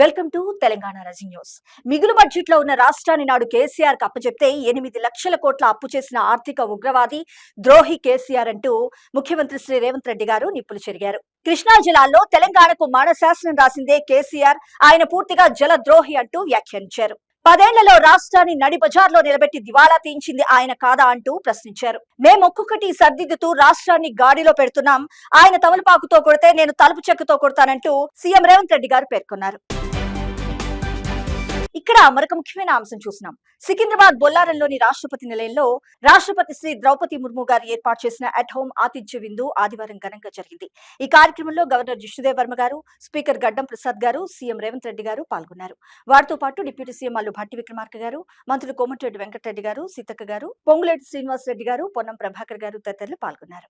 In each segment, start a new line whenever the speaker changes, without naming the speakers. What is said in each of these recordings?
Welcome to Telangana Razi news. మిగులు budget లో ఉన్న రాష్ట్రాన్ని నాడు కేసీఆర్ కు అప్పచెప్తే 8 లక్షల కోట్ల అప్పు చేసిన ఆర్థిక ఉగ్రవాది ద్రోహి కేసీఆర్ అంటూ ముఖ్యమంత్రి శ్రీ రేవంత్ రెడ్డి గారు నిప్పులు చెరిగారు. కృష్ణా జిల్లాలో తెలంగాణకు మానశాసనం రాసిందే కేసీఆర్, ఆయన పూర్తిగా జల ద్రోహి అంటూ వ్యాఖ్యానించారు. 10 ఏళ్లలో రాష్ట్రాన్ని నడి బజార్లో నిలబెట్టి దివాలా తీయించింది ఆయన కాదా అంటూ ప్రశ్నించారు. మేమొక్కొక్కటి సర్దిద్దుతూ రాష్ట్రాన్ని గాడిలో పెడుతున్నాం, ఆయన తమలపాకుతో కొడితే నేను తలుపు చెక్కతో కొడతానంటూ సీఎం రేవంత్ రెడ్డి గారు పేర్కొన్నారు. ఇక్కడ మరొక ముఖ్యమైన అంశం చూసినాం. సికింద్రాబాద్ బొల్లారంలోని రాష్ట్రపతి నిలయంలో రాష్ట్రపతి శ్రీ ద్రౌపది ముర్ము గారు ఏర్పాటు చేసిన అట్ హోమ్ ఆతిథ్య విందు ఆదివారం ఘనంగా జరిగింది. ఈ కార్యక్రమంలో గవర్నర్ జిష్ణుదేవ్ వర్మ గారు, స్పీకర్ గడ్డం ప్రసాద్ గారు, సీఎం రేవంత్ రెడ్డి గారు పాల్గొన్నారు. వారితో పాటు డిప్యూటీ సీఎం మల్లు భట్టి విక్రమార్క గారు, మంత్రులు కోమటిరెడ్డి వెంకటరెడ్డి గారు, సీతక్క గారు, పొంగులేటి శ్రీనివాస్ రెడ్డి గారు, పొన్నం ప్రభాకర్ గారు తదితరులు పాల్గొన్నారు.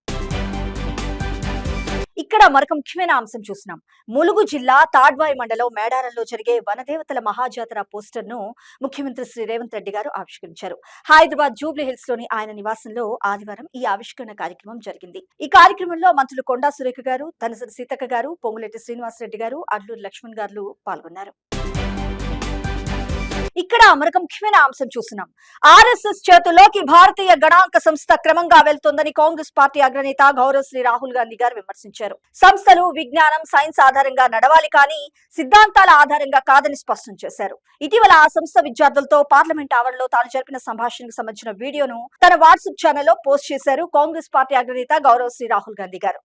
ఇక్కడ మరొక ముఖ్యమైన అంశం చూసినాం. ములుగు జిల్లా తాడ్వాయి మండలం మేడారంలో జరిగే వనదేవతల మహాజాతర పోస్టర్ ను ముఖ్యమంత్రి శ్రీ రేవంత్ రెడ్డి గారు ఆవిష్కరించారు. హైదరాబాద్ జూబ్లీ హిల్స్ లోని ఆయన నివాసంలో ఆదివారం ఈ ఆవిష్కరణ కార్యక్రమం జరిగింది. ఈ కార్యక్రమంలో మంత్రులు కొండా సురేఖ గారు, తనసరి సీతక్క గారు, పొంగులేటి శ్రీనివాస్ రెడ్డి గారు, అడ్లూరు లక్ష్మణ్ గారు పాల్గొన్నారు. ఇక్కడ మరొక ముఖ్యమైన అంశం చూస్తున్నాం. ఆర్ఎస్ఎస్ చేతుల్లోకి భారతీయ గణాంక సంస్థ క్రమంగా వెళ్తోందని కాంగ్రెస్ పార్టీ అగ్రనేత గౌరవ్ శ్రీ రాహుల్ గాంధీ గారు విమర్శించారు. సంస్థలు విజ్ఞానం, సైన్స్ ఆధారంగా నడవాలి కానీ సిద్ధాంతాల ఆధారంగా కాదని స్పష్టం చేశారు. ఇటీవల ఆ సంస్థ విద్యార్థులతో పార్లమెంట్ ఆవరణలో తాను జరిపిన సంభాషణకు సంబంధించిన వీడియోను తన వాట్సాప్ ఛానల్లో పోస్ట్ చేశారు కాంగ్రెస్ పార్టీ అగ్రనేత గౌరవ్ శ్రీ రాహుల్ గాంధీ గారు.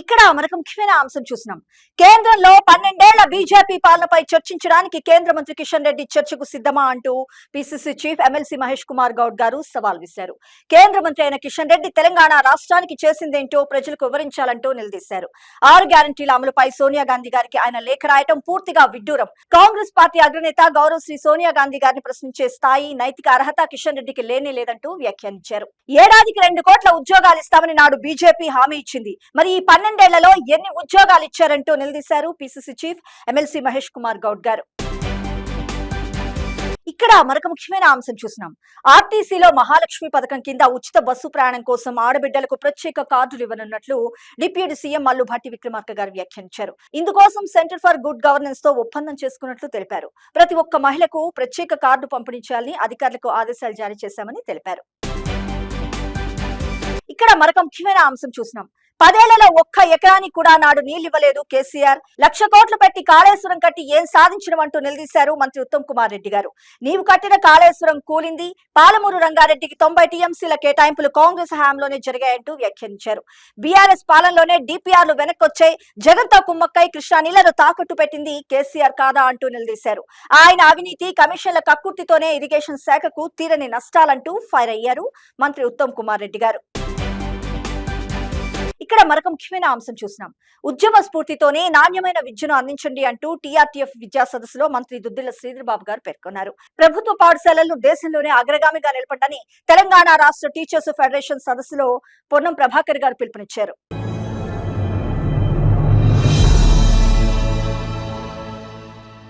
ఇక్కడ మరొక ముఖ్యమైన అంశం చూసినాం. కేంద్రంలో 12 ఏళ్ల బీజేపీ పాలనపై చర్చించడానికి కేంద్ర మంత్రి కిషన్ రెడ్డి చర్చకు సిద్ధమా అంటూ PCC chief MLC Mahesh Kumar Goud గారు సవాల్ విసిరారు. కేంద్ర మంత్రి అయిన కిషన్ రెడ్డి తెలంగాణ రాష్ట్రానికి చేసిందేంటో ప్రజలకు వివరించాలంటూ నిలదీశారు. 6 గ్యారంటీల అమలుపై సోనియా గాంధీ గారికి ఆయన లేఖ రాయటం పూర్తిగా విడ్డూరం. కాంగ్రెస్ పార్టీ అగ్రనేత గౌరవ్ శ్రీ సోనియా గాంధీ గారిని ప్రశ్నించే స్థాయి, నైతిక అర్హత కిషన్ రెడ్డికి లేనే లేదంటూ వ్యాఖ్యానించారు. ఏడాదికి 2 కోట్ల ఉద్యోగాలు ఇస్తామని నాడు బీజేపీ హామీ ఇచ్చింది, మరి ఈ 12 ఏళ్లలో ఎన్ని ఉద్యోగాలు ఇచ్చారంటూ నిలదీశారు PCC chief MLC Mahesh Kumar Goud గారు. ఇక్కడ మరొక ముఖ్యమైన అంశం చూసినాం. ఆర్టీసీలో మహాలక్ష్మి పథకం కింద ఉచిత బస్సు ప్రయాణం కోసం ఆడబిడ్డలకు ప్రత్యేక కార్డులు ఇవ్వనున్నట్లు డిప్యూటీ సీఎం మల్లు భట్టి విక్రమార్క గారు వ్యాఖ్యానించారు. ఇందుకోసం సెంటర్ ఫర్ గుడ్ గవర్నెన్స్ తో ఒప్పందం చేసుకున్నట్లు తెలిపారు. ప్రతి ఒక్క మహిళకు ప్రత్యేక కార్డు పంపిణీ చేయాలని అధికారులకు ఆదేశాలు జారీ చేశామని తెలిపారు. ఇక్కడ మరొక ముఖ్యమైన అంశం చూసినాం. 10 ఏళ్లలో ఒక్క ఎకరానికి కూడా నాడు నీళ్లివ్వలేదు కేసీఆర్. 1,00,000 కోట్లు పెట్టి కాళేశ్వరం కట్టి ఏం సాధించడం అంటూ నిలదీశారు మంత్రి ఉత్తమ్ కుమార్ రెడ్డి గారు. నీవు కట్టిన కాళేశ్వరం కూలింది, పాలమూరు రంగారెడ్డికి 90 టీఎంసీల కేటాయింపులు కాంగ్రెస్ హయాంలోనే జరిగాయంటూ వ్యాఖ్యానించారు. బీఆర్ఎస్ పాలనలోనే డిపిఆర్లు వెనక్కొచ్చాయి, జగన్తో కుమ్మక్కై కృష్ణా నీళ్లను తాకట్టు పెట్టింది కేసీఆర్ కాదా అంటూ నిలదీశారు. ఆయన అవినీతి, కమిషన్ల కక్కుర్తితోనే ఇరిగేషన్ శాఖకు తీరని నష్టాలంటూ ఫైర్ అయ్యారు మంత్రి ఉత్తమ్ కుమార్ రెడ్డి గారు. ఇక్కడ మరొక ముఖ్యమైన అంశం చూసినాం. ఉద్యమ స్ఫూర్తితోనే నాణ్యమైన విద్యను అందించండి అంటూ టీఆర్టీఎఫ్ విద్యా సదస్సులో మంత్రి దుద్దిళ్ల శ్రీధర్ బాబు గారు పేర్కొన్నారు. ప్రభుత్వ పాఠశాలలను దేశంలోనే అగ్రగామిగా నిలపండని తెలంగాణ రాష్ట్ర టీచర్స్ ఫెడరేషన్ సదస్సులో పొన్నం ప్రభాకర్ గారు పిలుపునిచ్చారు.